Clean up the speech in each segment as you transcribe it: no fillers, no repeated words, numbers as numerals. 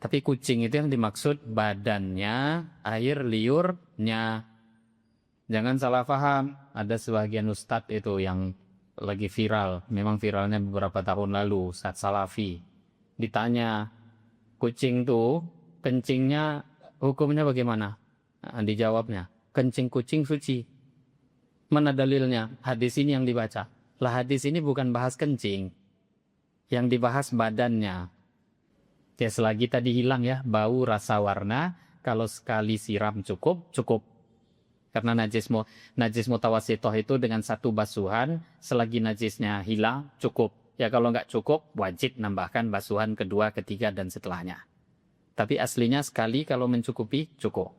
Tapi kucing itu yang dimaksud badannya, air liurnya. Jangan salah paham. Ada sebagian ustadz itu yang lagi viral. Memang viralnya beberapa tahun lalu, Ustadz Salafi. Ditanya, kucing tuh kencingnya hukumnya bagaimana? Nah, dijawabnya, kencing kucing suci. Mana dalilnya? Hadis ini yang dibaca. Lah hadis ini bukan bahas kencing. Yang dibahas badannya. Ya selagi tadi hilang ya, bau, rasa, warna. Kalau sekali siram cukup, cukup. Karena najis mutawasitoh itu dengan satu basuhan, selagi najisnya hilang, cukup. Ya kalau nggak cukup, wajib nambahkan basuhan kedua, ketiga, dan setelahnya. Tapi aslinya sekali kalau mencukupi, cukup.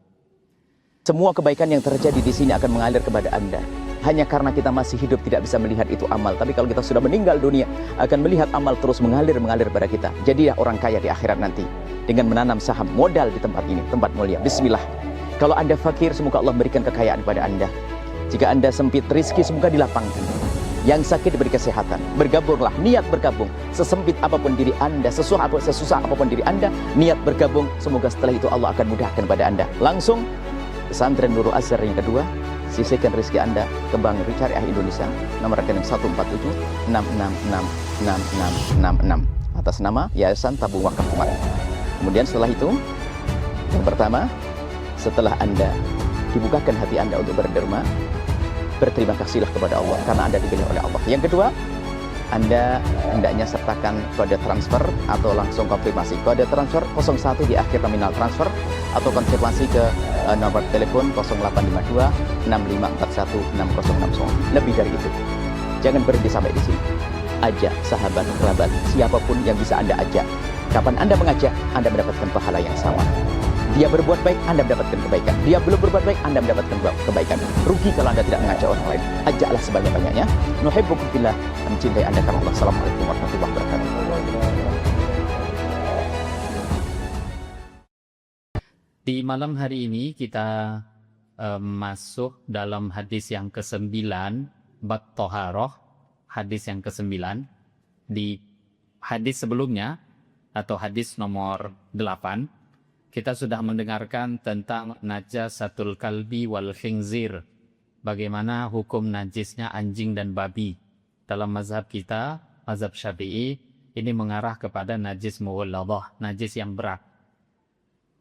Semua kebaikan yang terjadi di sini akan mengalir kepada Anda. Hanya karena kita masih hidup tidak bisa melihat itu amal. Tapi kalau kita sudah meninggal dunia, akan melihat amal terus mengalir pada kita. Jadilah orang kaya di akhirat nanti. Dengan menanam saham modal di tempat ini, tempat mulia. Bismillah. Kalau Anda fakir, semoga Allah berikan kekayaan pada Anda. Jika Anda sempit rezeki, semoga dilapangkan. Yang sakit diberi kesehatan. Bergabunglah, niat bergabung. Sesempit apapun diri Anda, sesusah apapun diri Anda, niat bergabung. Semoga setelah itu Allah akan mudahkan pada Anda. Langsung Pesantren Nurul Azhar yang kedua, sisihkan rezeki Anda ke Bank Syariah Indonesia, nomor rekening 147-666-6666 atas nama Yayasan Tabung Wakaf Umat. Kemudian setelah itu, yang pertama, setelah Anda dibukakan hati Anda untuk berderma, berterima kasihlah kepada Allah karena Anda dipilih oleh Allah. Yang kedua, Anda hendaknya sertakan kode transfer atau langsung konfirmasi. Kode transfer 01 di akhir nominal transfer atau konfirmasi ke nomor telepon 0852 6541 6060. Lebih dari itu. Jangan berhenti sampai di sini. Ajak sahabat, kerabat, siapapun yang bisa Anda ajak. Kapan Anda mengajak, Anda mendapatkan pahala yang sama. Dia berbuat baik, Anda mendapatkan kebaikan. Dia belum berbuat baik, Anda mendapatkan kebaikan. Rugi kalau Anda tidak mengajak orang lain. Ajaklah sebanyak-banyaknya. Nuhibbukum fillah, mencintai Anda karena Allah. Assalamualaikum warahmatullahi wabarakatuh. Di malam hari ini kita masuk dalam hadis yang ke-9, bab Toharoh, hadis yang ke-9. Di hadis sebelumnya, atau hadis nomor 8, kita sudah mendengarkan tentang najasatul kalbi wal khinzir. Bagaimana hukum najisnya anjing dan babi. Dalam mazhab kita, mazhab Syafi'i, ini mengarah kepada najis mughalladah, najis yang berat.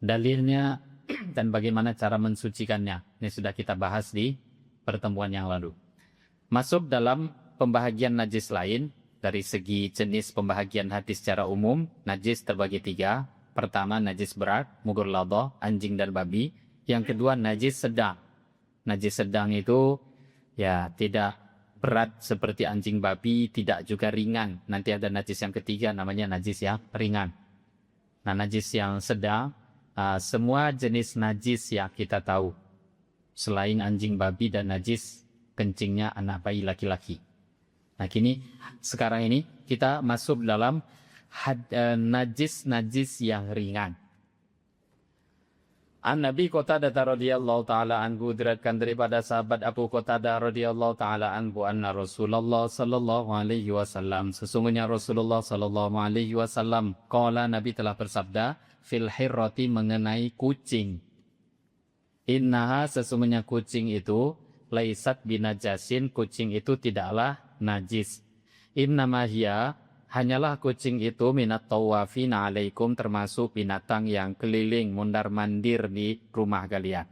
Dalilnya dan bagaimana cara mensucikannya. Ini sudah kita bahas di pertemuan yang lalu. Masuk dalam pembahagian najis lain, dari segi jenis pembahagian hadis secara umum, najis terbagi 3. Pertama, najis berat, mughalladah, anjing dan babi. Yang kedua, najis sedang. Najis sedang itu ya tidak berat seperti anjing babi, tidak juga ringan. Nanti ada najis yang ketiga namanya najis yang ringan. Nah, najis yang sedang, semua jenis najis yang kita tahu. Selain anjing babi dan najis kencingnya anak bayi laki-laki. Nah, sekarang ini kita masuk dalam najis yang ringan. An Nabi Qatadah radhiyallahu taala anhu, diriwayatkan daripada sahabat Abu Qatadah radhiyallahu taala anhu, anna Rasulullah sallallahu alaihi wasallam, sesungguhnya Rasulullah sallallahu alaihi wasallam qala, Nabi telah bersabda, fil hirrati, mengenai kucing, innaha, sesungguhnya kucing itu, laisat binajasin, kucing itu tidaklah najis, innama hiya, hanyalah kucing itu minat tawafina alaikum, termasuk binatang yang keliling mundar-mandir di rumah kalian.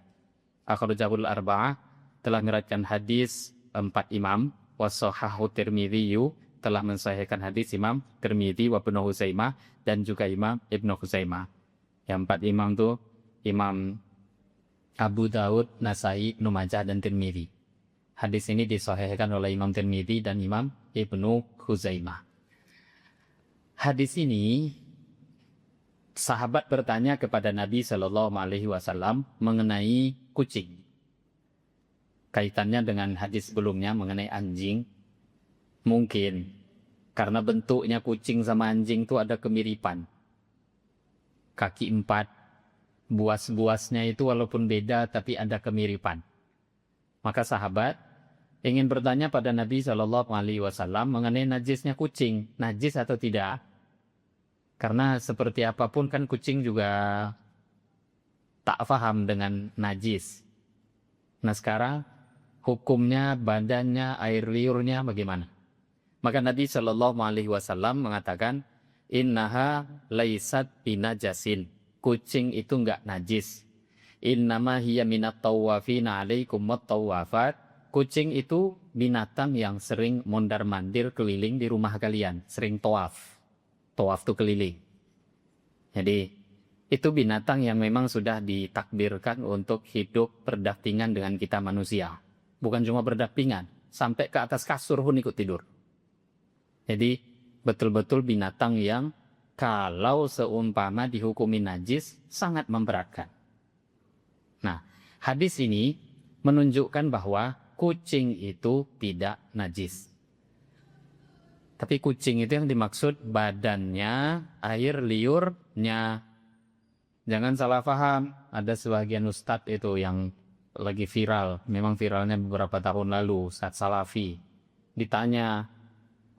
Akhrajahul arba'ah, telah meriwayatkan hadis 4 imam, wasahahu Tirmidzi, telah mensahihkan hadis Imam Tirmidzi wa Ibnu Huzaimah, dan juga Imam Ibnu Huzaimah. Yang 4 imam itu Imam Abu Daud, Nasai, Ibnu Majah, dan Tirmidzi. Hadis ini disahihkan oleh Imam Tirmidzi dan Imam Ibnu Huzaimah. Hadis ini, sahabat bertanya kepada Nabi Shallallahu Alaihi Wasallam mengenai kucing. Kaitannya dengan hadis sebelumnya mengenai anjing, mungkin karena bentuknya kucing sama anjing itu ada kemiripan. Kaki 4, buas-buasnya itu walaupun beda tapi ada kemiripan. Maka sahabat ingin bertanya pada Nabi Shallallahu Alaihi Wasallam mengenai najisnya kucing, najis atau tidak? Karena seperti apapun kan kucing juga tak paham dengan najis. Nah sekarang hukumnya, badannya, air liurnya bagaimana? Maka Nabi Shallallahu Alaihi Wasallam mengatakan, innaha laisat binajasin. Kucing itu enggak najis. Innama hiya minat tawafina alaikum tawafat. Kucing itu binatang yang sering mondar-mandir keliling di rumah kalian, sering tawaf. Tawaf itu keliling. Jadi itu binatang yang memang sudah ditakdirkan untuk hidup berdampingan dengan kita manusia. Bukan cuma berdampingan, sampai ke atas kasur pun ikut tidur. Jadi betul-betul binatang yang kalau seumpama dihukumi najis sangat memberatkan. Nah, hadis ini menunjukkan bahwa kucing itu tidak najis. Tapi kucing itu yang dimaksud badannya, air liurnya. Jangan salah paham, ada sebagian ustadz itu yang lagi viral, memang viralnya beberapa tahun lalu, Ustadz Salafi. Ditanya,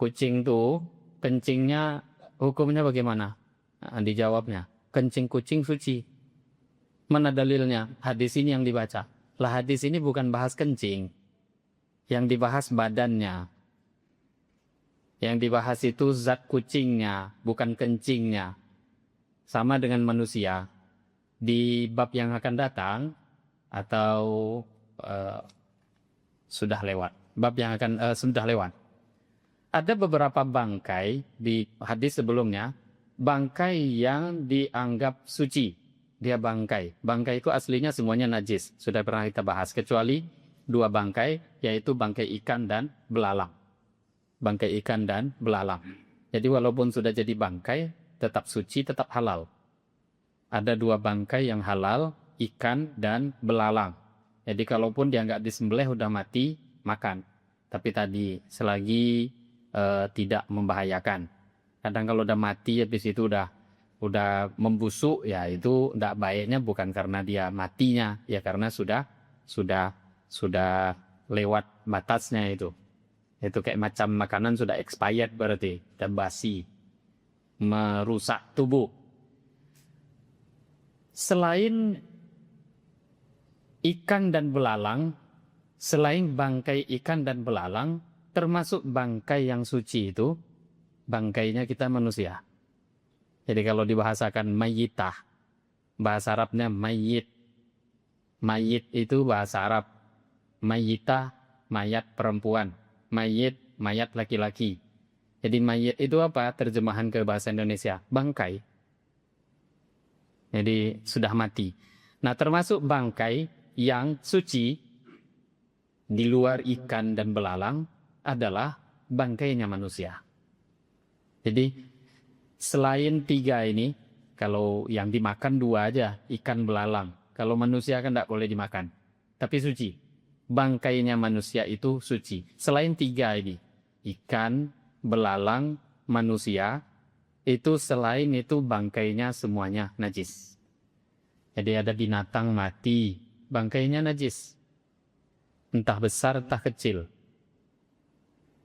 kucing tuh kencingnya hukumnya bagaimana? Nah, dijawabnya, kencing kucing suci. Mana dalilnya? Hadis ini yang dibaca. Lah hadis ini bukan bahas kencing. Yang dibahas badannya. Yang dibahas itu zat kucingnya, bukan kencingnya. Sama dengan manusia. Di bab yang akan datang, atau sudah lewat. Bab yang akan sudah lewat. Ada beberapa bangkai di hadis sebelumnya, bangkai yang dianggap suci. Dia bangkai. Bangkai itu aslinya semuanya najis. Sudah pernah kita bahas. Kecuali dua bangkai, yaitu bangkai ikan dan belalang. Bangkai ikan dan belalang. Jadi walaupun sudah jadi bangkai, tetap suci, tetap halal. Ada dua bangkai yang halal, ikan dan belalang. Jadi kalaupun dia nggak disembelih, udah mati, makan. Tapi tadi selagi tidak membahayakan. Kadang kalau udah mati, habis itu udah membusuk, ya itu tidak baiknya bukan karena dia matinya, ya karena sudah lewat batasnya itu. Itu kayak macam makanan sudah expired berarti, dan basi, merusak tubuh. Selain ikan dan belalang, selain bangkai ikan dan belalang, termasuk bangkai yang suci itu, bangkainya kita manusia. Jadi kalau dibahasakan mayitah, bahasa Arabnya mayit. Mayit itu bahasa Arab. Mayitah, mayat perempuan. Mayit, mayat laki-laki. Jadi mayit itu apa? Terjemahan ke bahasa Indonesia. Bangkai. Jadi sudah mati. Nah termasuk bangkai yang suci di luar ikan dan belalang adalah bangkainya manusia. Jadi selain tiga ini, kalau yang dimakan dua aja, ikan belalang. Kalau manusia kan tidak boleh dimakan. Tapi suci. Bangkainya manusia itu suci. Selain tiga ini, ikan, belalang, manusia, itu selain itu bangkainya semuanya najis. Jadi ada binatang mati, bangkainya najis. Entah besar, entah kecil.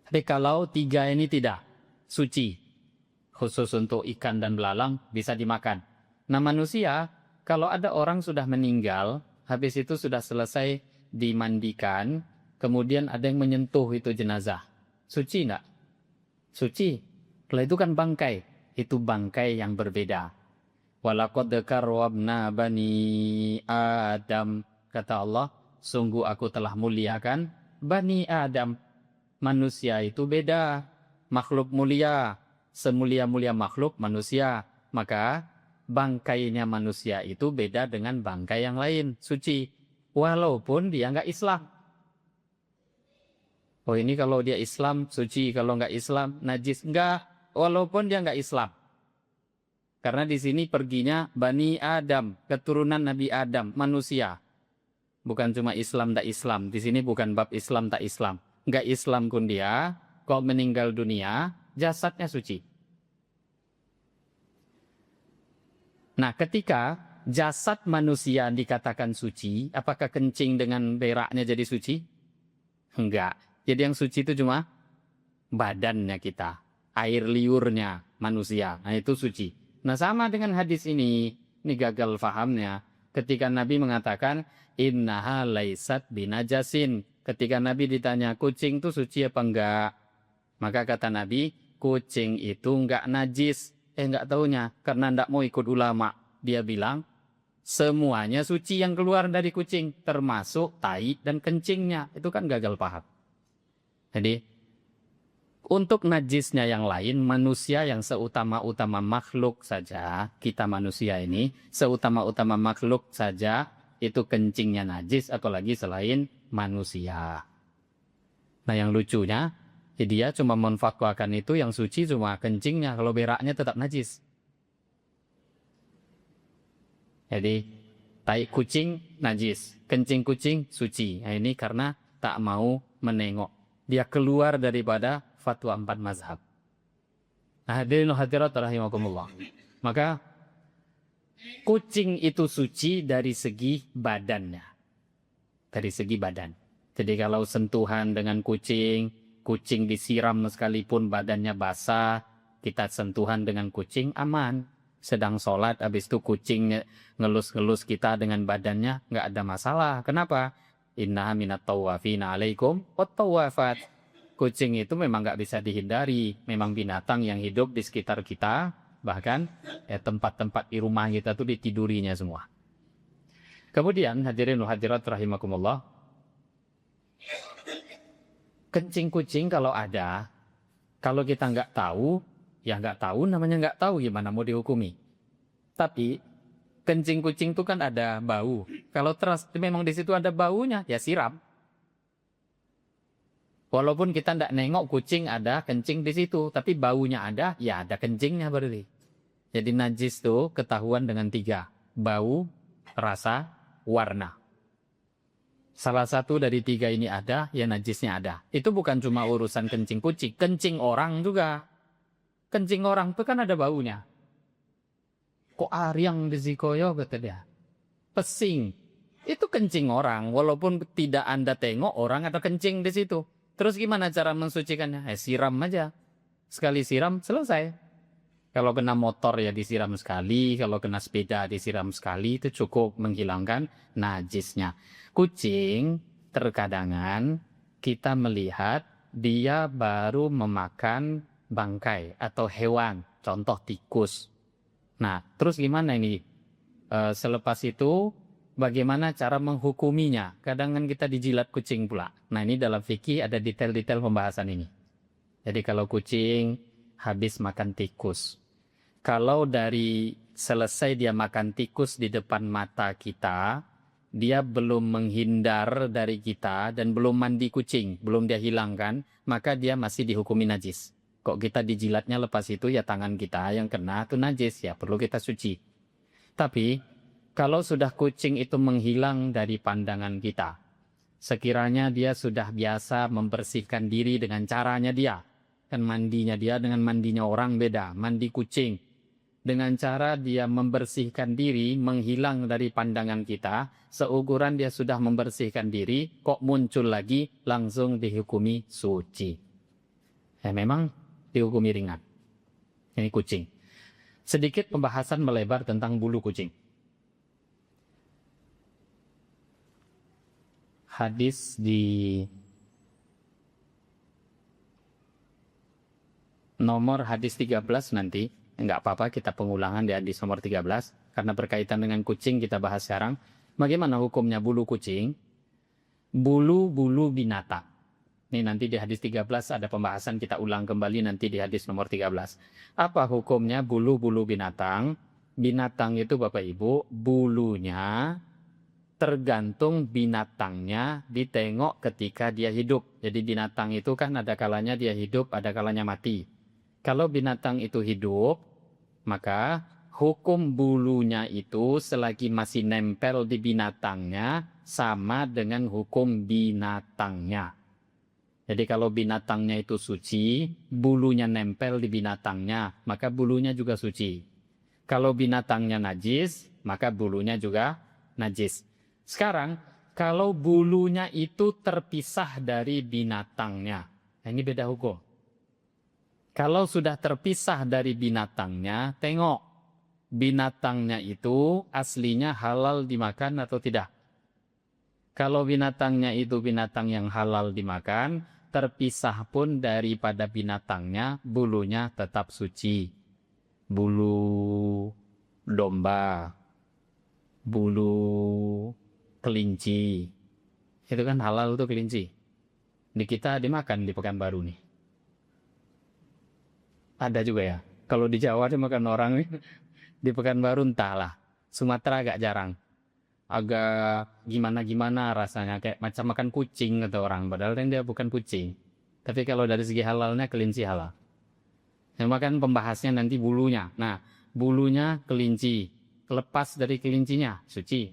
Tapi kalau tiga ini tidak, suci. Khusus untuk ikan dan belalang bisa dimakan. Nah manusia, kalau ada orang sudah meninggal, habis itu sudah selesai dimandikan, kemudian ada yang menyentuh itu jenazah. Suci enggak? Suci. Kalau itu kan bangkai. Itu bangkai yang berbeda. Walaqad karramna bani Adam. Kata Allah, sungguh aku telah muliakan Bani Adam. Manusia itu beda. Makhluk mulia. Semulia-mulia makhluk manusia. Maka bangkainya manusia itu beda dengan bangkai yang lain. Suci. Walaupun dia nggak Islam. Oh ini kalau dia Islam suci, kalau nggak Islam najis. Enggak. Walaupun dia nggak Islam. Karena di sini perginya Bani Adam, keturunan Nabi Adam, manusia. Bukan cuma Islam tak Islam. Di sini bukan bab Islam tak Islam. Nggak Islam pun dia, kalau meninggal dunia, jasadnya suci. Nah, ketika jasad manusia dikatakan suci, apakah kencing dengan beraknya jadi suci? Enggak. Jadi yang suci itu cuma badannya kita, air liurnya manusia. Nah, itu suci. Nah sama dengan hadis ini gagal fahamnya. Ketika Nabi mengatakan, innaha laisat binajasin. Ketika Nabi ditanya, kucing itu suci apa enggak? Maka kata Nabi, kucing itu enggak najis. Enggak taunya, karena enggak mau ikut ulama. Dia bilang, semuanya suci yang keluar dari kucing, termasuk tai dan kencingnya. Itu kan gagal paham. Jadi, untuk najisnya yang lain, manusia yang seutama-utama makhluk saja, kita manusia ini, seutama-utama makhluk saja, itu kencingnya najis, apalagi selain manusia. Nah yang lucunya, dia cuma menfatwakan itu yang suci cuma kencingnya, kalau beraknya tetap najis. Jadi, tai kucing najis, kencing kucing suci. Nah ini karena tak mau menengok. Dia keluar daripada fatwa 4 mazhab. Nah hadirin hadirat rahimakumullah. Maka kucing itu suci dari segi badannya. Dari segi badan. Jadi kalau sentuhan dengan kucing, kucing disiram sekalipun badannya basah, kita sentuhan dengan kucing aman. Sedang sholat, habis itu kucing ngelus-ngelus kita dengan badannya, nggak ada masalah. Kenapa? Innaha minat tawafina alaikum wat tawafat. Kucing itu memang nggak bisa dihindari. Memang binatang yang hidup di sekitar kita. Bahkan tempat-tempat di rumah kita tuh ditidurinya semua. Kemudian hadirin hadirat rahimakumullah. Kencing kucing kalau ada, kalau kita nggak tahu, ya nggak tahu namanya nggak tahu, gimana mau dihukumi. Tapi kencing kucing itu kan ada bau. Kalau terus memang di situ ada baunya, ya siram. Walaupun kita nggak nengok kucing ada kencing di situ, tapi baunya ada, ya ada kencingnya berarti. Jadi najis tuh ketahuan dengan 3. Bau, rasa, warna. Salah satu dari 3 ini ada, ya najisnya ada. Itu bukan cuma urusan kencing kucing, kencing orang juga. Kencing orang itu kan ada baunya. Kok ariang di sikoyo kata dia. Pesing. Itu kencing orang, walaupun tidak Anda tengok orang atau kencing di situ. Terus gimana cara mensucikannya? Siram aja. Sekali siram, selesai. Kalau kena motor ya disiram sekali, kalau kena sepeda disiram sekali, itu cukup menghilangkan najisnya. Kucing, terkadangan kita melihat dia baru memakan bangkai atau hewan, contoh tikus. Nah, terus gimana ini? Selepas itu, bagaimana cara menghukuminya? Kadang kan kita dijilat kucing pula. Nah, ini dalam fikih ada detail-detail pembahasan ini. Jadi kalau kucing habis makan tikus, kalau dari selesai dia makan tikus di depan mata kita, dia belum menghindar dari kita dan belum mandi kucing, belum dia hilangkan, maka dia masih dihukumi najis. Kok kita dijilatnya lepas itu ya tangan kita yang kena itu najis, ya perlu kita suci. Tapi kalau sudah kucing itu menghilang dari pandangan kita, sekiranya dia sudah biasa membersihkan diri dengan caranya dia, kan mandinya dia dengan mandinya orang beda, mandi kucing. Dengan cara dia membersihkan diri, menghilang dari pandangan kita, seukuran dia sudah membersihkan diri, kok muncul lagi, langsung dihukumi suci. Ya memang dihukumi ringan. Ini kucing. Sedikit pembahasan melebar tentang bulu kucing. Hadis di nomor hadis 13 nanti. Enggak apa-apa kita pengulangan di hadis nomor 13. Karena berkaitan dengan kucing kita bahas sekarang. Bagaimana hukumnya bulu kucing? Bulu-bulu binatang. Ini nanti di hadis 13 ada pembahasan, kita ulang kembali nanti di hadis nomor 13. Apa hukumnya bulu-bulu binatang? Binatang itu Bapak Ibu, bulunya tergantung binatangnya ditengok ketika dia hidup. Jadi binatang itu kan ada kalanya dia hidup, ada kalanya mati. Kalau binatang itu hidup, maka hukum bulunya itu selagi masih nempel di binatangnya sama dengan hukum binatangnya. Jadi kalau binatangnya itu suci, bulunya nempel di binatangnya, maka bulunya juga suci. Kalau binatangnya najis, maka bulunya juga najis. Sekarang, kalau bulunya itu terpisah dari binatangnya, nah ini beda hukum. Kalau sudah terpisah dari binatangnya, tengok. binatangnya itu aslinya halal dimakan atau tidak. Kalau binatangnya itu binatang yang halal dimakan, terpisah pun daripada binatangnya, bulunya tetap suci. Bulu domba, bulu kelinci, itu kan halal tuh kelinci. Di kita dimakan di Pekanbaru nih. Ada juga ya. Kalau di Jawa dimakan orang nih. Di Pekanbaru entahlah. Sumatera agak jarang. Agak gimana-gimana rasanya. Kayak macam makan kucing kata orang. Padahal kan dia bukan kucing. Tapi kalau dari segi halalnya kelinci halal. Yang makan pembahasnya nanti bulunya. Nah, bulunya kelinci. Lepas dari kelincinya, suci.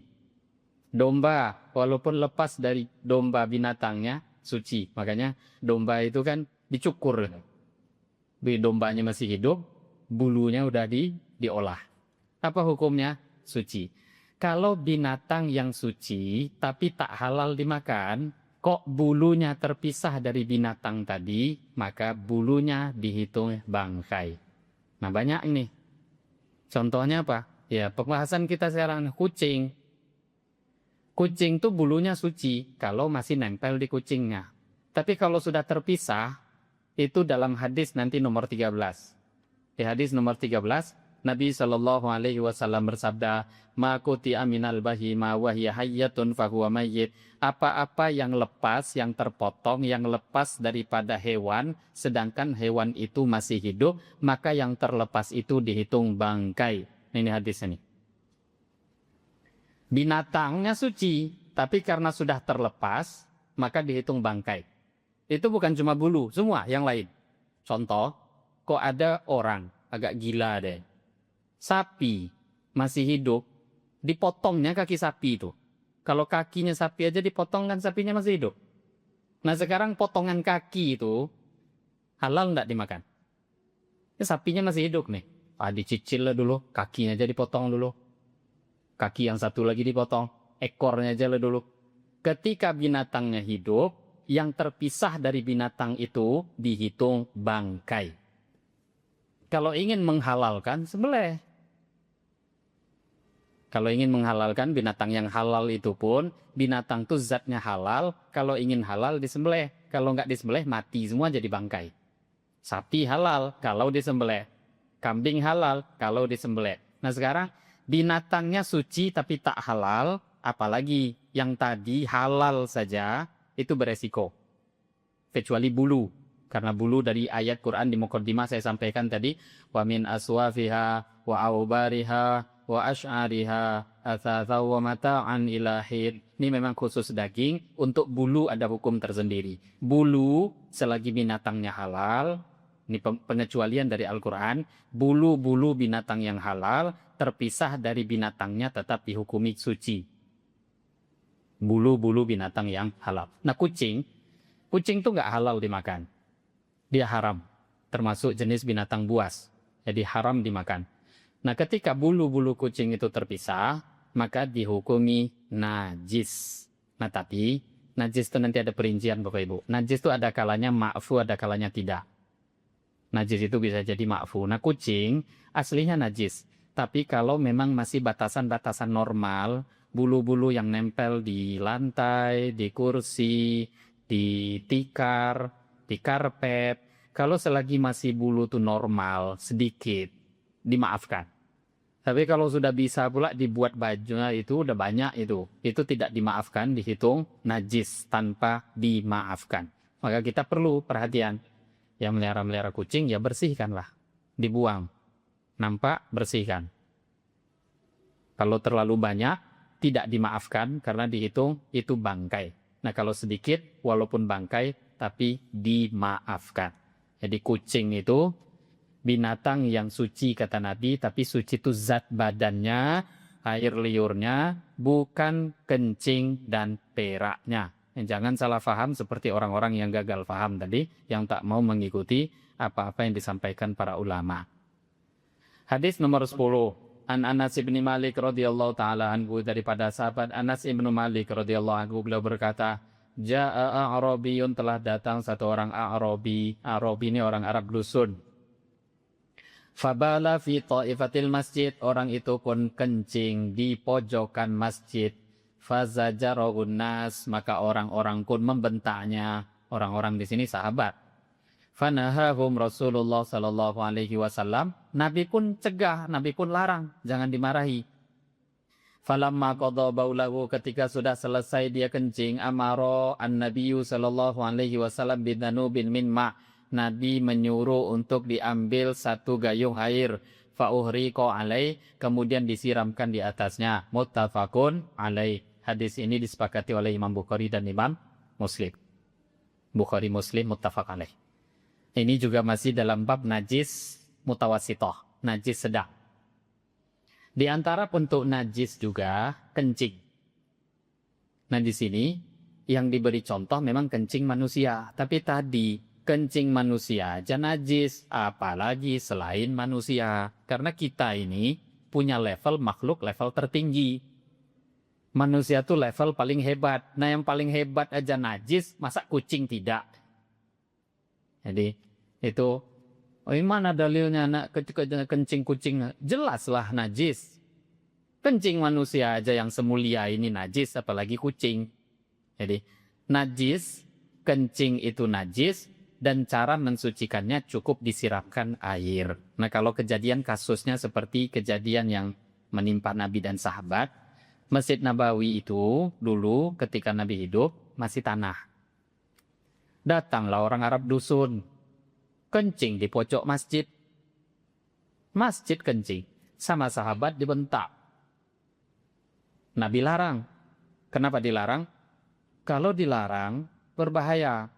Domba, walaupun lepas dari domba binatangnya, suci. Makanya domba itu kan dicukur. Dombanya masih hidup, bulunya udah diolah. Apa hukumnya? Suci. Kalau binatang yang suci tapi tak halal dimakan, kok bulunya terpisah dari binatang tadi, maka bulunya dihitung bangkai. Nah banyak ini. Contohnya apa? Ya pembahasan kita sekarang kucing. Kucing tuh bulunya suci kalau masih nempel di kucingnya. Tapi kalau sudah terpisah, itu dalam hadis nanti nomor 13. Di hadis nomor 13, Nabi SAW bersabda, "Ma quti'a minal bahima wa hiya hayyatun fahuwa mayyit." Apa-apa yang lepas, yang terpotong, yang lepas daripada hewan, sedangkan hewan itu masih hidup, maka yang terlepas itu dihitung bangkai. Ini hadisnya nih. Binatangnya suci, tapi karena sudah terlepas, maka dihitung bangkai. Itu bukan cuma bulu, semua yang lain. Contoh, kok ada orang agak gila deh. Sapi masih hidup, dipotongnya kaki sapi itu. Kalau kakinya sapi aja dipotong kan sapinya masih hidup. Nah sekarang potongan kaki itu halal nggak dimakan? Ya, sapinya masih hidup nih. Dicicil lah dulu, kakinya aja dipotong dulu. Kaki yang satu lagi dipotong, ekornya aja lah dulu. Ketika binatangnya hidup, yang terpisah dari binatang itu dihitung bangkai. Kalau ingin menghalalkan, sembelih. Kalau ingin menghalalkan binatang yang halal itu pun, binatang itu zatnya halal, kalau ingin halal disembelih. Kalau nggak disembelih, mati semua jadi bangkai. Sapi halal kalau disembelih. Kambing halal kalau disembelih. Nah sekarang, binatangnya suci tapi tak halal, apalagi yang tadi halal saja, itu beresiko. Kecuali bulu. Karena bulu dari ayat Quran di Muqaddimah saya sampaikan tadi, wa min aswafiha wa aubariha wa ash'ariha athatha wa mata'an ilahid. Ini memang khusus daging, untuk bulu ada hukum tersendiri. Bulu selagi binatangnya halal, ini pengecualian dari Al-Quran, bulu-bulu binatang yang halal terpisah dari binatangnya tetap dihukumi suci. Bulu-bulu binatang yang halal. Nah kucing itu nggak halal dimakan. Dia haram, termasuk jenis binatang buas. Jadi haram dimakan. Nah ketika bulu-bulu kucing itu terpisah, maka dihukumi najis. Nah tapi, najis itu nanti ada perincian Bapak Ibu. Najis itu ada kalanya ma'fu, ada kalanya tidak. Najis itu bisa jadi ma'fu. Nah kucing aslinya najis. Tapi kalau memang masih batasan-batasan normal, bulu-bulu yang nempel di lantai, di kursi, di tikar, di karpet, kalau selagi masih bulu itu normal, sedikit, dimaafkan. Tapi kalau sudah bisa pula dibuat bajunya itu udah banyak itu tidak dimaafkan, dihitung najis tanpa dimaafkan. Maka kita perlu perhatian. Yang melihara-melihara kucing ya bersihkanlah, dibuang. Nampak, bersihkan. Kalau terlalu banyak, tidak dimaafkan karena dihitung itu bangkai. Nah kalau sedikit, walaupun bangkai, tapi dimaafkan. Jadi kucing itu binatang yang suci kata Nabi, tapi suci itu zat badannya, air liurnya, bukan kencing dan peraknya. Jangan salah faham seperti orang-orang yang gagal faham tadi, yang tak mau mengikuti apa-apa yang disampaikan para ulama. Hadis nomor 10. An Anas bin Malik radhiyallahu taala anhu, daripada sahabat Anas bin Malik radhiyallahu anhu, beliau berkata, Ja'a A'rabiyun, telah datang satu orang A'rabi. A'rabi ini orang Arab dusun. Fabala fi ta'ifatil masjid, orang itu pun kencing di pojokan masjid. Fazajarahun nas, maka orang-orang pun membentaknya. Orang-orang di sini sahabat. Fanahahum Rasulullah sallallahu alaihi wasallam, Nabi pun cegah, Nabi pun larang, jangan dimarahi. Falamma qadha baulahu, ketika sudah selesai dia kencing, amara an-nabiyyu sallallahu alaihi wasallam bidanubin min ma', Nabi menyuruh untuk diambil satu gayung air, fauhriqa alai, kemudian disiramkan di atasnya. Muttafaqun alai. Hadis ini disepakati oleh Imam Bukhari dan Imam Muslim. Bukhari Muslim muttafaq alaih. Ini juga masih dalam bab najis mutawassithah, najis sedang. Di antara bentuk najis juga kencing. Nah di sini yang diberi contoh memang kencing manusia, tapi tadi kencing manusia aja najis, apalagi selain manusia. Karena kita ini punya level makhluk level tertinggi. Manusia tuh level paling hebat. Nah yang paling hebat aja najis, masa kucing tidak? Jadi itu, mana dalilnya nak kencing kucing? Jelaslah najis. Kencing manusia aja yang semulia ini najis, apalagi kucing. Jadi najis, kencing itu najis, dan cara mensucikannya cukup disiramkan air. Nah kalau kejadian kasusnya seperti kejadian yang menimpa Nabi dan sahabat, Masjid Nabawi itu dulu ketika Nabi hidup masih tanah. Datanglah orang Arab dusun, kencing di pojok masjid. Masjid kencing, sama sahabat dibentak. Nabi larang. Kenapa dilarang? Kalau dilarang berbahaya.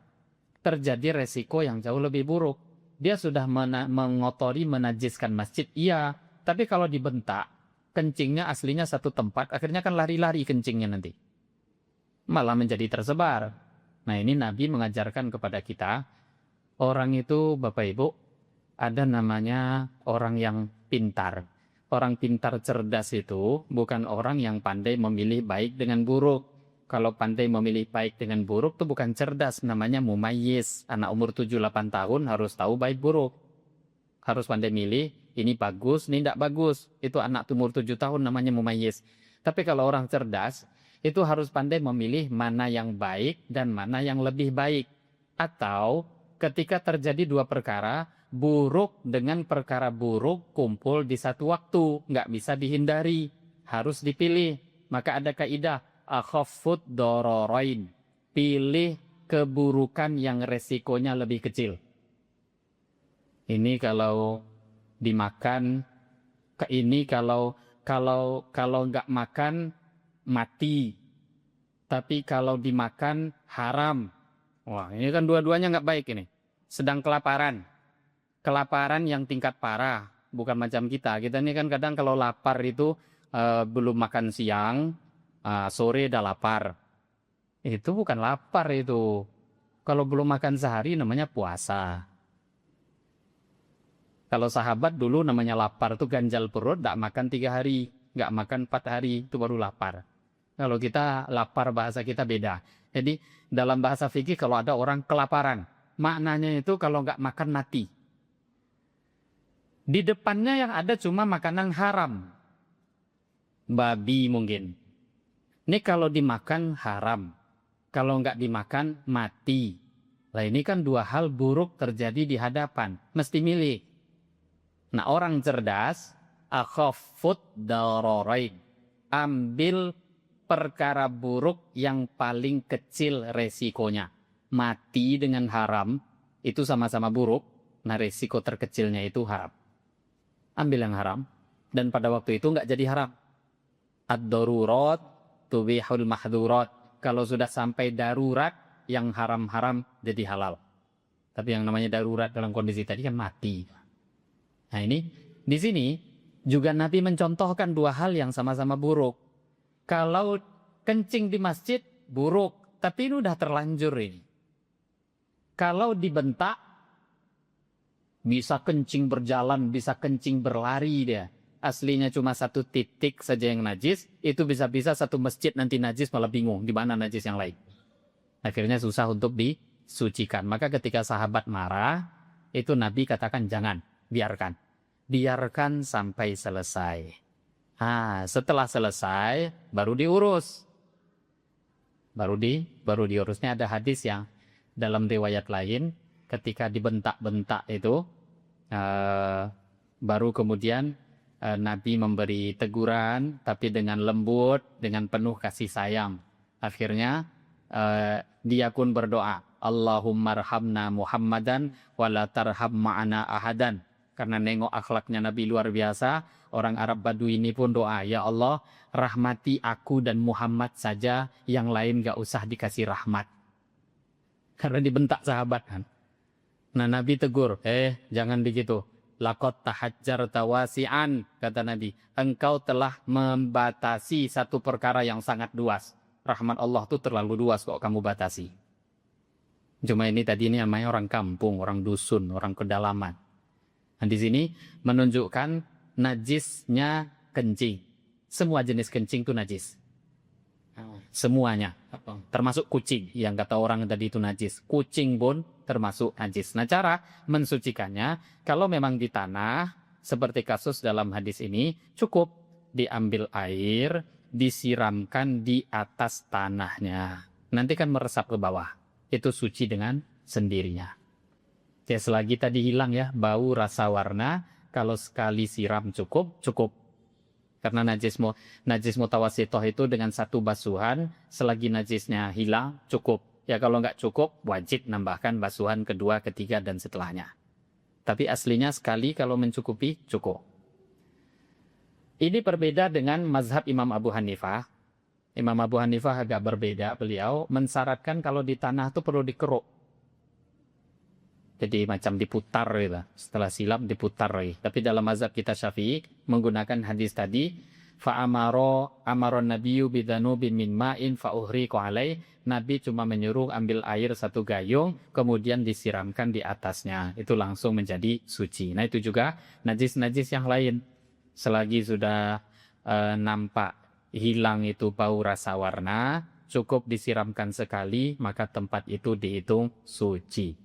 Terjadi resiko yang jauh lebih buruk. Dia sudah mengotori, menajiskan masjid, iya. Tapi kalau dibentak, kencingnya aslinya satu tempat, akhirnya kan lari-lari kencingnya nanti. Malah menjadi tersebar. Nah ini Nabi mengajarkan kepada kita, orang itu Bapak Ibu, ada namanya orang yang pintar. Orang pintar cerdas itu bukan orang yang pandai memilih baik dengan buruk. Kalau pandai memilih baik dengan buruk itu bukan cerdas, namanya mumayyiz. Anak umur 7-8 tahun harus tahu baik buruk. Harus pandai milih, ini bagus, ini tidak bagus. Itu anak umur 7 tahun namanya mumayyiz. Tapi kalau orang cerdas, itu harus pandai memilih mana yang baik dan mana yang lebih baik. Atau ketika terjadi dua perkara, buruk dengan perkara buruk kumpul di satu waktu. Nggak bisa dihindari, harus dipilih. Maka ada kaidah, akhaffud dararain. Pilih keburukan yang resikonya lebih kecil. Ini kalau dimakan, ini kalau nggak makan mati. Tapi kalau dimakan haram. Wah, ini kan dua-duanya nggak baik ini. Sedang kelaparan. Kelaparan yang tingkat parah, bukan macam kita. Kita ini kan kadang kalau lapar itu belum makan siang, sore dah lapar. Itu bukan lapar itu. Kalau belum makan sehari namanya puasa. Kalau sahabat dulu namanya lapar itu ganjal perut, tidak makan 3 hari, nggak makan 4 hari, itu baru lapar. Kalau kita lapar bahasa kita beda. Jadi dalam bahasa fikih kalau ada orang kelaparan, maknanya itu kalau nggak makan mati. Di depannya yang ada cuma makanan haram. Babi mungkin. Ini kalau dimakan haram. Kalau nggak dimakan mati. Nah ini kan dua hal buruk terjadi di hadapan. Mesti milih. Nah orang cerdas, akhaffud dararain. Ambil perkara buruk yang paling kecil resikonya. Mati dengan haram, itu sama-sama buruk. Nah resiko terkecilnya itu haram. Ambil yang haram. Dan pada waktu itu nggak jadi haram. Ad-darurat tubihul mahdurat. Kalau sudah sampai darurat, yang haram-haram jadi halal. Tapi yang namanya darurat dalam kondisi tadi kan mati. Nah ini, di sini juga Nabi mencontohkan dua hal yang sama-sama buruk. Kalau kencing di masjid, buruk. Tapi ini udah terlanjur ini. Kalau dibentak, bisa kencing berjalan, bisa kencing berlari dia. Aslinya cuma satu titik saja yang najis, itu bisa-bisa satu masjid nanti najis malah bingung di mana najis yang lain. Akhirnya susah untuk disucikan. Maka ketika sahabat marah, itu Nabi katakan jangan, biarkan. biarkan sampai selesai. Setelah selesai baru diurus. Baru diurusnya. Ada hadis yang dalam riwayat lain ketika dibentak-bentak itu baru kemudian Nabi memberi teguran tapi dengan lembut, dengan penuh kasih sayang. Akhirnya dia pun berdoa, Allahumma arhamna Muhammadan wala tarham ma'ana ahadan. Karena nengok akhlaknya Nabi luar biasa, orang Arab Badui ini pun doa, ya Allah, rahmati aku dan Muhammad saja, yang lain gak usah dikasih rahmat. Karena dibentak sahabat kan. Nah Nabi tegur, jangan begitu. Laqad tahajjarta wasi'an, kata Nabi, engkau telah membatasi satu perkara yang sangat luas. Rahmat Allah itu terlalu luas kok kamu batasi. Cuma ini tadi ini namanya orang kampung, orang dusun, orang pedalaman. Nah, di sini menunjukkan najisnya kencing. Semua jenis kencing itu najis. Semuanya. Termasuk kucing. Yang kata orang tadi itu najis. Kucing pun termasuk najis. Nah, cara mensucikannya, kalau memang di tanah, seperti kasus dalam hadis ini, cukup diambil air, disiramkan di atas tanahnya. Nanti kan meresap ke bawah. Itu suci dengan sendirinya. Ya, selagi tadi hilang ya, bau, rasa, warna, kalau sekali siram cukup. Karena najis mutawasitoh itu dengan satu basuhan, selagi najisnya hilang, cukup. Ya kalau nggak cukup, wajib nambahkan basuhan kedua, ketiga, dan setelahnya. Tapi aslinya sekali kalau mencukupi, cukup. Ini berbeda dengan mazhab Imam Abu Hanifah. Imam Abu Hanifah agak berbeda, beliau mensyaratkan kalau di tanah itu perlu dikeruk. Jadi macam diputar gitu. Setelah silam diputar lagi. Tapi dalam mazhab kita Syafi'i menggunakan hadis tadi, amaron nabiyyu bidanubin min ma'in fa'uhriqu alai. Nabi cuma menyuruh ambil air satu gayung kemudian disiramkan di atasnya. Itu langsung menjadi suci. Nah, itu juga najis-najis yang lain. Selagi sudah nampak hilang itu bau, rasa, warna, cukup disiramkan sekali, maka tempat itu dihitung suci.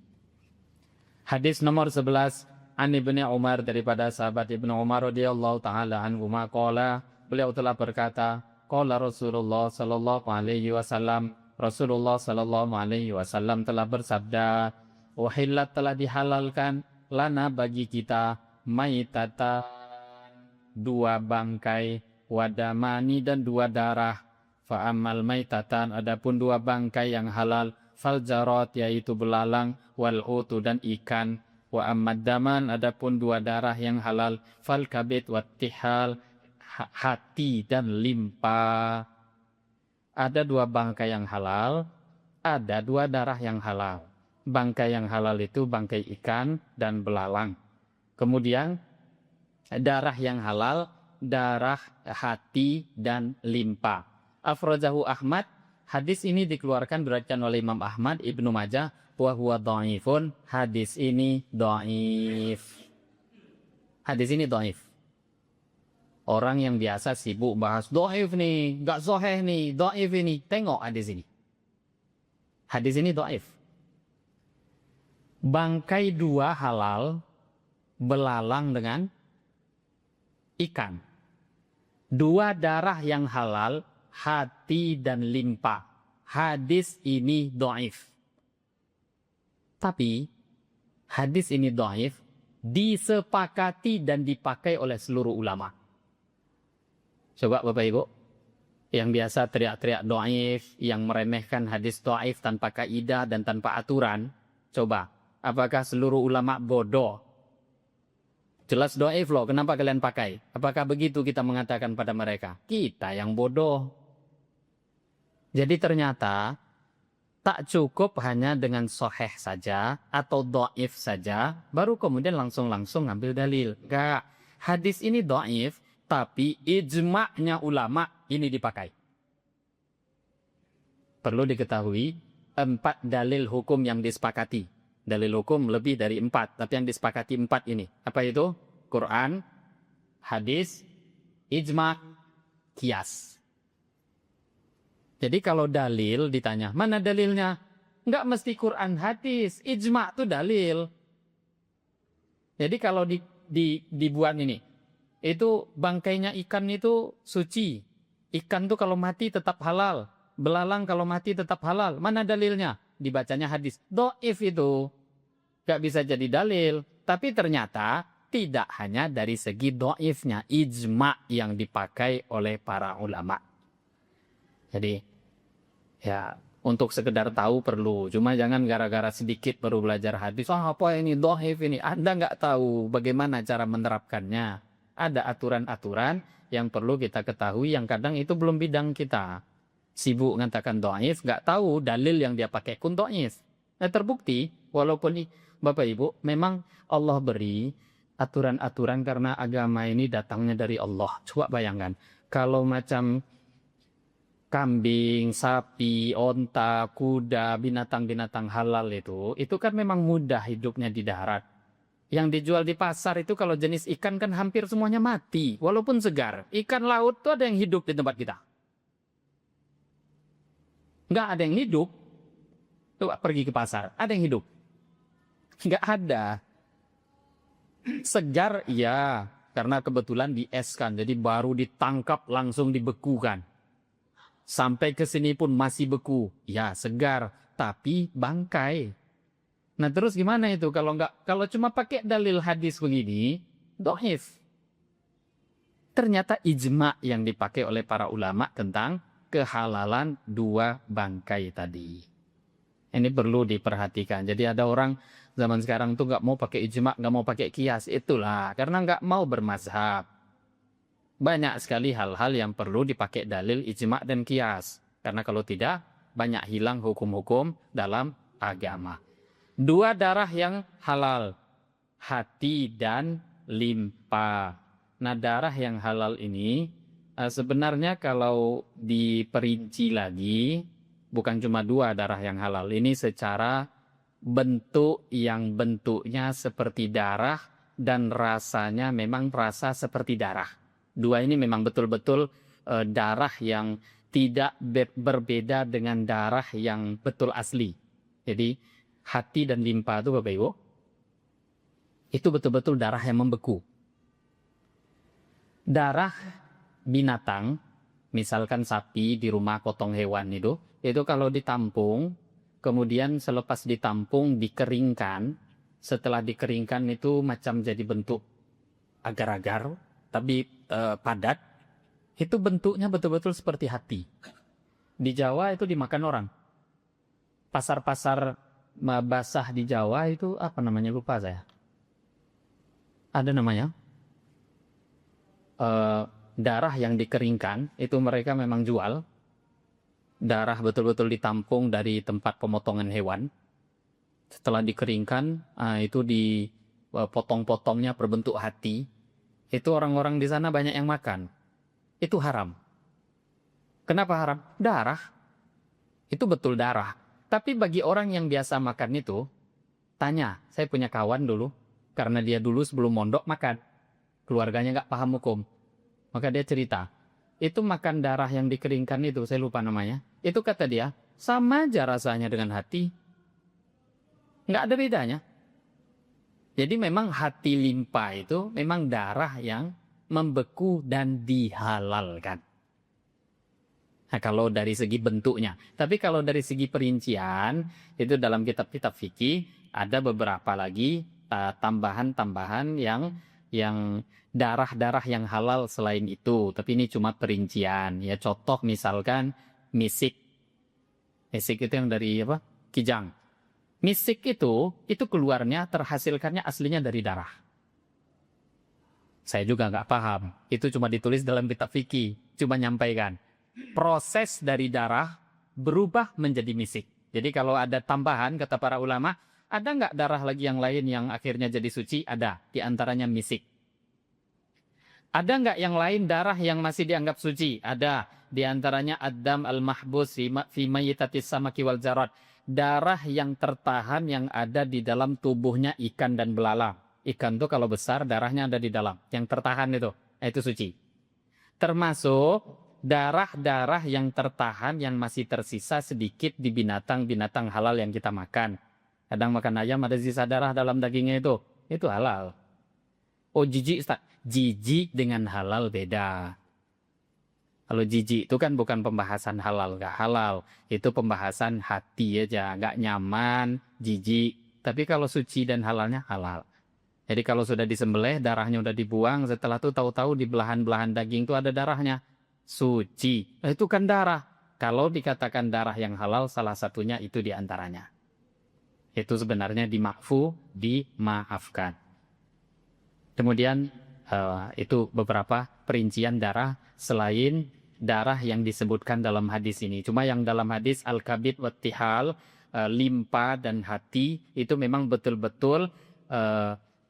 Hadis nomor 11, An Ibnu Umar, daripada sahabat Ibnu Umar radhiyallahu taala anhu qala, beliau telah berkata, qala Rasulullah sallallahu alaihi wasallam, Rasulullah sallallahu alaihi wasallam telah bersabda, uhillat, telah dihalalkan lana bagi kita, maitatan, dua bangkai, wadamani, dan dua darah. Fa ammal maitatan, adapun dua bangkai yang halal, fal jarat, yaitu belalang, wal hutu, dan ikan. Wa ammad daman, adapun dua darah yang halal, fal kabid wat tihal, hati dan limpa. Ada dua bangkai yang halal, ada dua darah yang halal. Bangkai yang halal itu bangkai ikan dan belalang. Kemudian darah yang halal, darah hati dan limpa. Afrajahu Ahmad, hadis ini dikeluarkan beriwayatkan oleh Imam Ahmad, Ibnu Majah, wa huwa dhaifun, hadis ini dhaif. Hadis ini dhaif. Orang yang biasa sibuk bahas dhaif nih, enggak sahih nih, dhaif ini. Tengok hadis ini. Hadis ini dhaif. Bangkai dua halal, belalang dengan ikan. Dua darah yang halal, hati dan limpa. Hadis ini dhaif. Tapi hadis ini dhaif disepakati dan dipakai oleh seluruh ulama. Coba Bapak Ibu, yang biasa teriak-teriak dhaif, yang meremehkan hadis dhaif tanpa kaidah dan tanpa aturan, coba, apakah seluruh ulama bodoh? Jelas dhaif loh, kenapa kalian pakai? Apakah begitu kita mengatakan pada mereka? Kita yang bodoh. Jadi ternyata tak cukup hanya dengan sahih saja atau dhaif saja, baru kemudian langsung ngambil dalil. Enggak, hadis ini dhaif, tapi ijma'nya ulama ini dipakai. Perlu diketahui, 4 dalil hukum yang disepakati. Dalil hukum lebih dari 4, tapi yang disepakati 4 ini. Apa itu? Quran, hadis, ijma', qiyas. Jadi kalau dalil ditanya, mana dalilnya? Enggak mesti Quran, hadis, ijma' itu dalil. Jadi kalau dibuat ini. Itu bangkainya ikan itu suci. Ikan tuh kalau mati tetap halal. Belalang kalau mati tetap halal. Mana dalilnya? Dibacanya hadis. Dhaif itu. Gak bisa jadi dalil. Tapi ternyata tidak hanya dari segi dhaifnya. Ijma yang dipakai oleh para ulama. Jadi ya untuk sekedar tahu perlu. Cuma jangan gara-gara sedikit baru belajar hadis. Apa ini dhaif ini? Anda nggak tahu bagaimana cara menerapkannya. Ada aturan-aturan yang perlu kita ketahui yang kadang itu belum bidang kita. Sibuk mengatakan dhaif, nggak tahu dalil yang dia pakai pun dhaif. Nah, terbukti walaupun Bapak Ibu memang Allah beri aturan-aturan karena agama ini datangnya dari Allah. Coba bayangkan kalau macam kambing, sapi, onta, kuda, binatang-binatang halal itu kan memang mudah hidupnya di darat. Yang dijual di pasar itu kalau jenis ikan kan hampir semuanya mati, walaupun segar. Ikan laut tuh ada yang hidup di tempat kita. Nggak ada yang hidup. Coba pergi ke pasar, ada yang hidup? Nggak ada. Segar, iya. Karena kebetulan dieskan, jadi baru ditangkap langsung dibekukan. Sampai ke sini pun masih beku. Ya, segar, tapi bangkai. Nah, terus gimana itu kalau cuma pakai dalil hadis begini, dhaif. Ternyata ijma yang dipakai oleh para ulama tentang kehalalan dua bangkai tadi. Ini perlu diperhatikan. Jadi ada orang zaman sekarang tuh nggak mau pakai ijma, nggak mau pakai kias. Itulah karena nggak mau bermazhab. Banyak sekali hal-hal yang perlu dipakai dalil ijma dan kias. Karena kalau tidak, banyak hilang hukum-hukum dalam agama. Dua darah yang halal, hati dan limpa. Nah, darah yang halal ini sebenarnya kalau diperinci lagi, bukan cuma dua darah yang halal. Ini secara bentuk yang bentuknya seperti darah dan rasanya memang rasa seperti darah. Dua ini memang betul-betul darah yang tidak berbeda dengan darah yang betul asli. Jadi hati dan limpa itu Bapak Ibu, itu betul-betul darah yang membeku. Darah binatang, misalkan sapi di rumah potong hewan itu kalau ditampung, kemudian selepas ditampung dikeringkan, setelah dikeringkan itu macam jadi bentuk agar-agar, tapi padat, itu bentuknya betul-betul seperti hati. Di Jawa itu dimakan orang. Pasar-pasar basah di Jawa itu apa namanya, lupa saya. Ada namanya. Darah yang dikeringkan itu mereka memang jual. Darah betul-betul ditampung dari tempat pemotongan hewan. Setelah dikeringkan, itu dipotong-potongnya berbentuk hati. Itu orang-orang di sana banyak yang makan. Itu haram. Kenapa haram? Darah. Itu betul darah. Tapi bagi orang yang biasa makan itu, tanya, saya punya kawan dulu, karena dia dulu sebelum mondok makan. Keluarganya nggak paham hukum. Maka dia cerita, itu makan darah yang dikeringkan itu, saya lupa namanya. Itu kata dia, sama aja rasanya dengan hati. Nggak ada bedanya. Jadi memang hati limpa itu memang darah yang membeku dan dihalalkan. Nah, kalau dari segi bentuknya. Tapi kalau dari segi perincian, itu dalam kitab-kitab fikih ada beberapa lagi tambahan-tambahan yang darah-darah yang halal selain itu. Tapi ini cuma perincian. Ya, contoh misalkan misik. Misik itu yang dari apa? Kijang. Misik itu keluarnya, terhasilkannya aslinya dari darah. Saya juga nggak paham. Itu cuma ditulis dalam kitab fikih. Cuma nyampaikan. Proses dari darah berubah menjadi misik. Jadi kalau ada tambahan, kata para ulama, ada nggak darah lagi yang lain yang akhirnya jadi suci? Ada, diantaranya misik. Ada nggak yang lain darah yang masih dianggap suci? Ada, diantaranya ad-dam al-mahbus fi mayyitatis samaki wal jarad. Darah yang tertahan yang ada di dalam tubuhnya ikan dan belalang. Ikan itu kalau besar, darahnya ada di dalam. Yang tertahan itu suci. Termasuk darah-darah yang tertahan yang masih tersisa sedikit di binatang-binatang halal yang kita makan. Kadang makan ayam ada sisa darah dalam dagingnya itu halal. Oh jijik Ustaz, jijik dengan halal beda. Kalau jijik itu kan bukan pembahasan halal, nggak halal. Itu pembahasan hati aja, nggak nyaman, jijik. Tapi kalau suci dan halalnya halal. Jadi kalau sudah disembelih, darahnya udah dibuang, setelah itu tahu-tahu di belahan-belahan daging itu ada darahnya. Suci. Nah, itu kan darah. Kalau dikatakan darah yang halal, salah satunya itu diantaranya. Itu sebenarnya dimaafkan. Kemudian itu beberapa perincian darah selain darah yang disebutkan dalam hadis ini. Cuma yang dalam hadis al-kabid wattihal, limpa dan hati itu memang betul-betul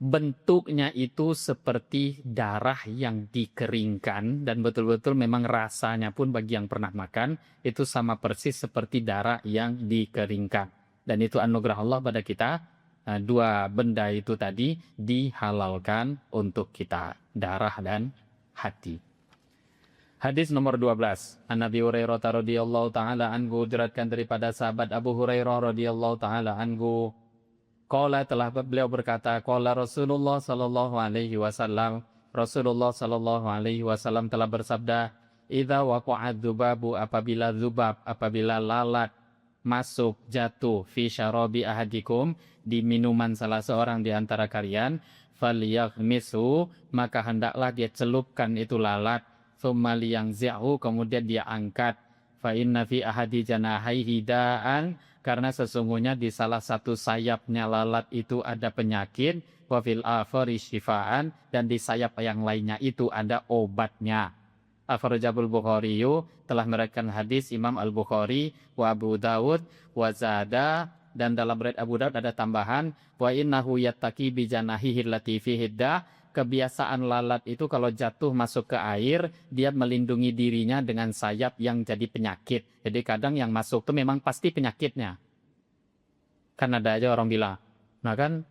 bentuknya itu seperti darah yang dikeringkan dan betul-betul memang rasanya pun bagi yang pernah makan itu sama persis seperti darah yang dikeringkan. Dan itu anugerah Allah pada kita. Dua benda itu tadi dihalalkan untuk kita, darah dan hati. Hadis nomor 12. An Nabi Hurairah radhiyallahu taala anhu, diriwayatkan daripada sahabat Abu Hurairah radhiyallahu taala anhu, qala, telah beliau berkata, qala Rasulullah sallallahu alaihi wasallam, Rasulullah sallallahu alaihi wasallam telah bersabda, idza waqa'a dzubabu, apabila lalat masuk, jatuh, fi syarabi ahadikum, di minuman salah seorang di antara kalian, falyaghmisu, maka hendaklah dia celupkan itu lalat, tsumma liyangzi'hu, kemudian dia angkat, fa inna fi ahadi janahaihi da'an, karena sesungguhnya di salah satu sayapnya lalat itu ada penyakit, wa fil akhari syifaan, dan di sayap yang lainnya itu ada obatnya. Akhrajahu Bukhari, telah meriwayatkan hadis Imam Al-Bukhari, wa Abu Dawud, wa zada, dan dalam riwayat Abu Dawud ada tambahan, wa innahu yattaqi bi janahihi allati fihi da, kebiasaan lalat itu kalau jatuh masuk ke air, dia melindungi dirinya dengan sayap yang jadi penyakit. Jadi kadang yang masuk itu memang pasti penyakitnya. Kan ada aja orang bilang, nah kan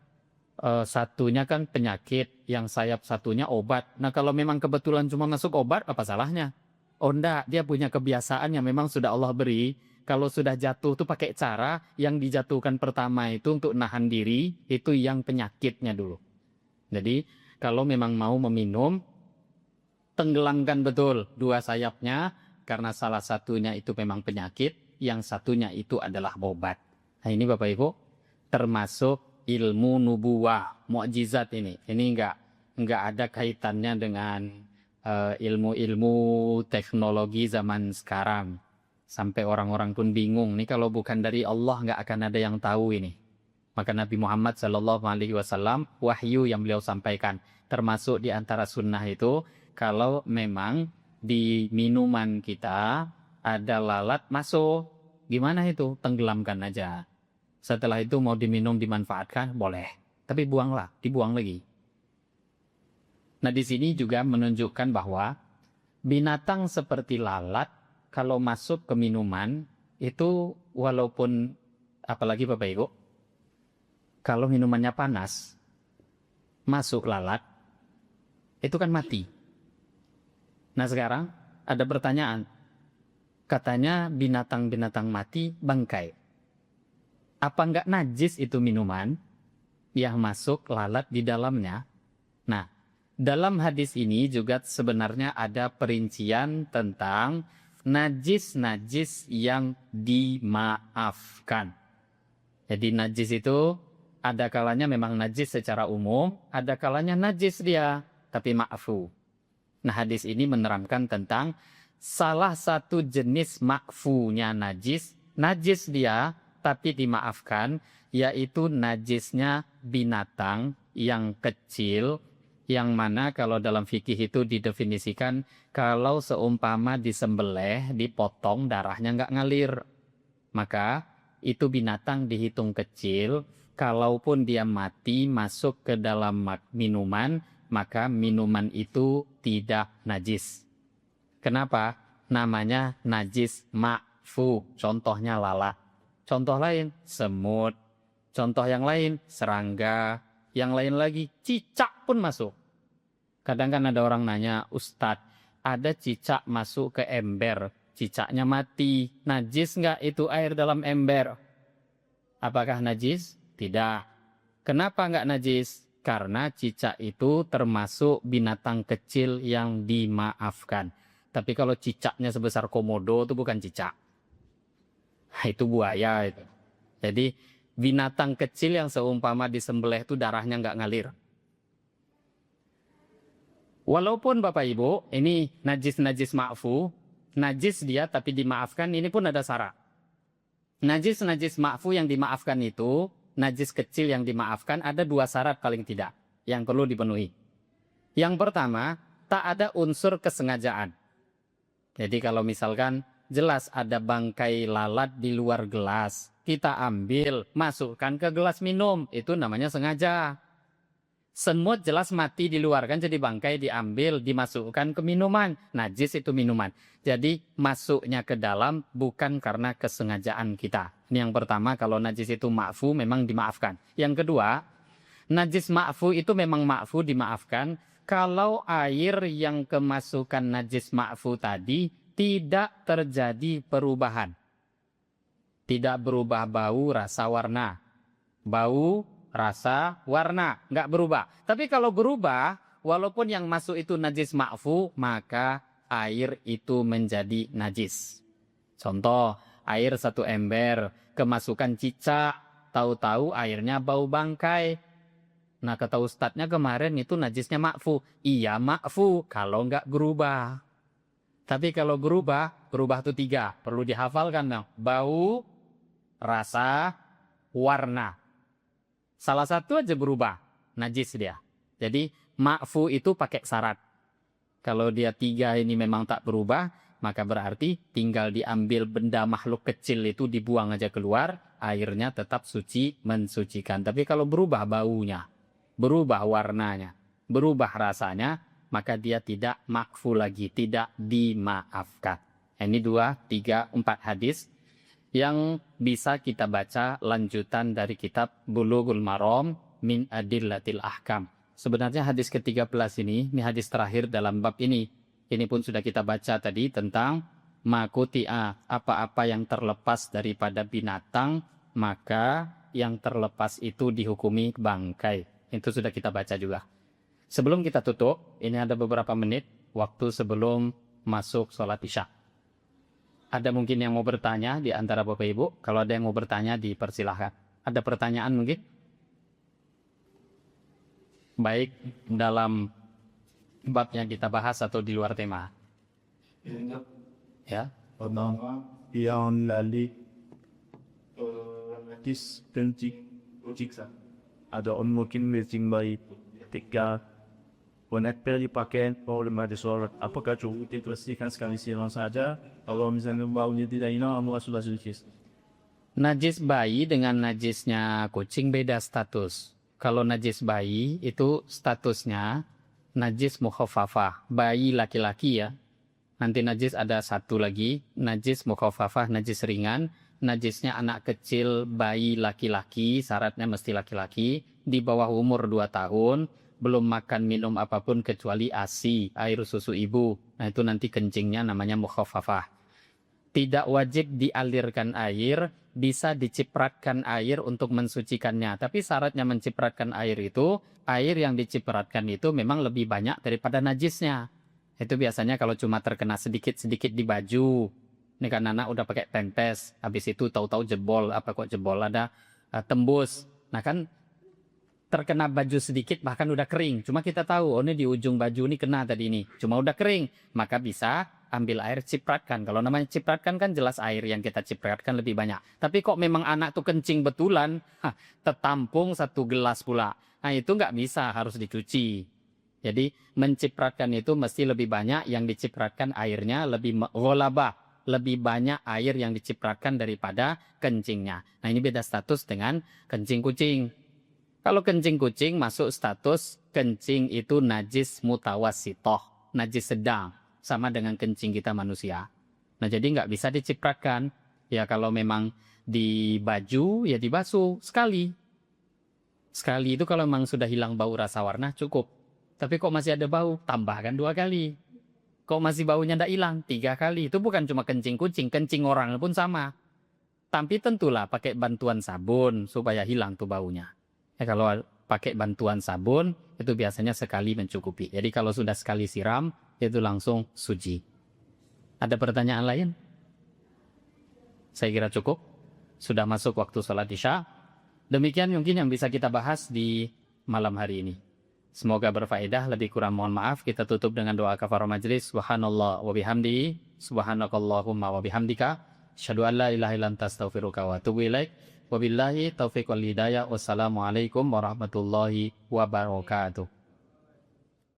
satunya kan penyakit, yang sayap satunya obat. Nah kalau memang kebetulan cuma masuk obat, apa salahnya? Oh enggak, dia punya kebiasaan yang memang sudah Allah beri. Kalau sudah jatuh tuh pakai cara yang dijatuhkan pertama itu untuk nahan diri, itu yang penyakitnya dulu. Jadi kalau memang mau meminum, tenggelamkan betul dua sayapnya, karena salah satunya itu memang penyakit, yang satunya itu adalah obat. Nah ini Bapak Ibu, termasuk ilmu nubuwah, mukjizat ini. Ini enggak ada kaitannya dengan ilmu-ilmu teknologi zaman sekarang. Sampai orang-orang pun bingung, nih kalau bukan dari Allah enggak akan ada yang tahu ini. Maka Nabi Muhammad SAW, wahyu yang beliau sampaikan, termasuk di antara sunnah itu, kalau memang di minuman kita ada lalat masuk, gimana itu? Tenggelamkan aja. Setelah itu mau diminum, dimanfaatkan, boleh. Tapi buanglah, dibuang lagi. Nah di sini juga menunjukkan bahwa binatang seperti lalat, kalau masuk ke minuman, itu walaupun, apalagi Bapak Ibu, kalau minumannya panas, masuk lalat, itu kan mati. Nah sekarang ada pertanyaan, katanya binatang-binatang mati bangkai. Apa enggak najis itu minuman yang masuk lalat di dalamnya? Nah, dalam hadis ini juga sebenarnya ada perincian tentang najis-najis yang dimaafkan. Jadi najis itu ada kalanya memang najis secara umum, ada kalanya najis dia, tapi ma'fu. Nah hadis ini menerangkan tentang salah satu jenis ma'funya najis, najis dia tapi dimaafkan, yaitu najisnya binatang yang kecil, yang mana kalau dalam fikih itu didefinisikan kalau seumpama disembelih, dipotong, darahnya nggak ngalir, maka itu binatang dihitung kecil. Kalaupun dia mati masuk ke dalam minuman, maka minuman itu tidak najis. Kenapa? Namanya najis ma'fu. Contohnya lalat. Contoh lain semut. Contoh yang lain serangga. Yang lain lagi cicak pun masuk. Kadang kan ada orang nanya, Ustadz, ada cicak masuk ke ember, cicaknya mati, najis nggak itu air dalam ember? Apakah najis? Tidak. Kenapa nggak najis? karena cicak itu termasuk binatang kecil yang dimaafkan. Tapi kalau cicaknya sebesar komodo itu bukan cicak. Itu buaya itu. Jadi binatang kecil yang seumpama disembelih itu darahnya nggak ngalir. Walaupun Bapak Ibu, ini najis-najis ma'fu, najis dia tapi dimaafkan, ini pun ada syarat. Najis-najis ma'fu yang dimaafkan itu, najis kecil yang dimaafkan, ada 2 syarat paling tidak yang perlu dipenuhi. Yang pertama, tak ada unsur kesengajaan. Jadi kalau misalkan jelas ada bangkai lalat di luar gelas, kita ambil, masukkan ke gelas minum, itu namanya sengaja. Semut jelas mati di luar, kan jadi bangkai diambil, dimasukkan ke minuman, najis itu minuman. Jadi masuknya ke dalam bukan karena kesengajaan kita. Ini yang pertama, kalau najis itu ma'fu memang dimaafkan. Yang kedua, najis ma'fu itu memang ma'fu dimaafkan kalau air yang kemasukan najis ma'fu tadi tidak terjadi perubahan. Tidak berubah bau, rasa, warna. Bau, rasa, warna, nggak berubah. Tapi kalau berubah, walaupun yang masuk itu najis ma'fu, maka air itu menjadi najis. Contoh, air 1 ember, kemasukan cicak, tahu-tahu airnya bau bangkai. Nah, kata ustadznya kemarin itu najisnya ma'fu. Iya ma'fu, kalau nggak berubah. Tapi kalau berubah itu 3. Perlu dihafalkan dong. Bau, rasa, warna. Salah satu aja berubah, najis dia. Jadi ma'fu itu pakai syarat. Kalau dia 3 ini memang tak berubah, maka berarti tinggal diambil benda makhluk kecil itu dibuang aja keluar, airnya tetap suci, mensucikan. Tapi kalau berubah baunya, berubah warnanya, berubah rasanya, maka dia tidak ma'fu lagi, tidak dimaafkan. Ini 2, 3, 4 hadis yang bisa kita baca lanjutan dari kitab Bulughul Maram min Adillatil Ahkam. Sebenarnya hadis ke-13 ini hadis terakhir dalam bab ini. Ini pun sudah kita baca tadi tentang makuti'a, apa-apa yang terlepas daripada binatang, maka yang terlepas itu dihukumi bangkai. Itu sudah kita baca juga. Sebelum kita tutup, ini ada beberapa menit waktu sebelum masuk sholat isya. Ada mungkin yang mau bertanya di antara Bapak Ibu? Kalau ada yang mau bertanya, dipersilahkan. Ada pertanyaan mungkin? Baik, dalam bab yang kita bahas atau di luar tema? Ya. Pertama, yang lali hadis kencing kucing. Ada orang mungkin kencing bayi ketika wanita dipakai oleh madrasah. Apakah cukup dibersihkan sekali siang saja? Kalau misalnya baunya tidak hilang, apakah sudah suci? Najis bayi dengan najisnya kucing beda status. Kalau najis bayi itu statusnya najis mukhafafah, bayi laki-laki ya. Nanti najis ada 1 lagi, najis mukhafafah, najis ringan. Najisnya anak kecil, bayi laki-laki, syaratnya mesti laki-laki, di bawah umur 2 tahun, belum makan minum apapun kecuali ASI, air susu ibu. Nah itu nanti kencingnya namanya mukhafafah. Tidak wajib dialirkan air, bisa dicipratkan air untuk mensucikannya. Tapi syaratnya mencipratkan air itu, air yang dicipratkan itu memang lebih banyak daripada najisnya. Itu biasanya kalau cuma terkena sedikit-sedikit di baju. Ini kan anak udah pakai pempes, habis itu tahu-tahu jebol, apa kok jebol, ada tembus. Nah kan terkena baju sedikit bahkan udah kering. Cuma kita tahu, oh ini di ujung baju ini kena tadi ini. Cuma udah kering, maka bisa ambil air cipratkan. Kalau namanya cipratkan kan jelas air yang kita cipratkan lebih banyak. Tapi kok memang anak tuh kencing betulan, tertampung 1 gelas pula. Nah itu nggak bisa, harus dicuci. Jadi mencipratkan itu mesti lebih banyak, yang dicipratkan airnya lebih ghalabah, lebih banyak air yang dicipratkan daripada kencingnya. Nah ini beda status dengan kencing kucing. Kalau kencing kucing masuk status kencing itu najis mutawassithah, najis sedang, sama dengan kencing kita manusia. Nah jadi nggak bisa dicipratkan. Ya kalau memang di baju ya dibasuh sekali. Sekali itu kalau memang sudah hilang bau rasa warna cukup. Tapi kok masih ada bau, tambahkan 2 kali. Kok masih baunya ndak hilang, 3 kali. Itu bukan cuma kencing kucing, kencing orang pun sama. Tapi tentulah pakai bantuan sabun supaya hilang tuh baunya. Ya kalau pakai bantuan sabun, itu biasanya sekali mencukupi. Jadi kalau sudah sekali siram, itu langsung suci. Ada pertanyaan lain? Saya kira cukup. Sudah masuk waktu sholat isya. Demikian mungkin yang bisa kita bahas di malam hari ini. Semoga berfaedah. Lebih kurang mohon maaf. Kita tutup dengan doa kafarah majlis. Subhanallah wa bihamdihi. Subhanakallahumma wa bihamdika. Asyhadu an la ilaha illa anta astaghfiruka wa atubu ilaik. Wabillahi taufiq wal hidayah. Wassalamualaikum warahmatullahi wabarakatuh.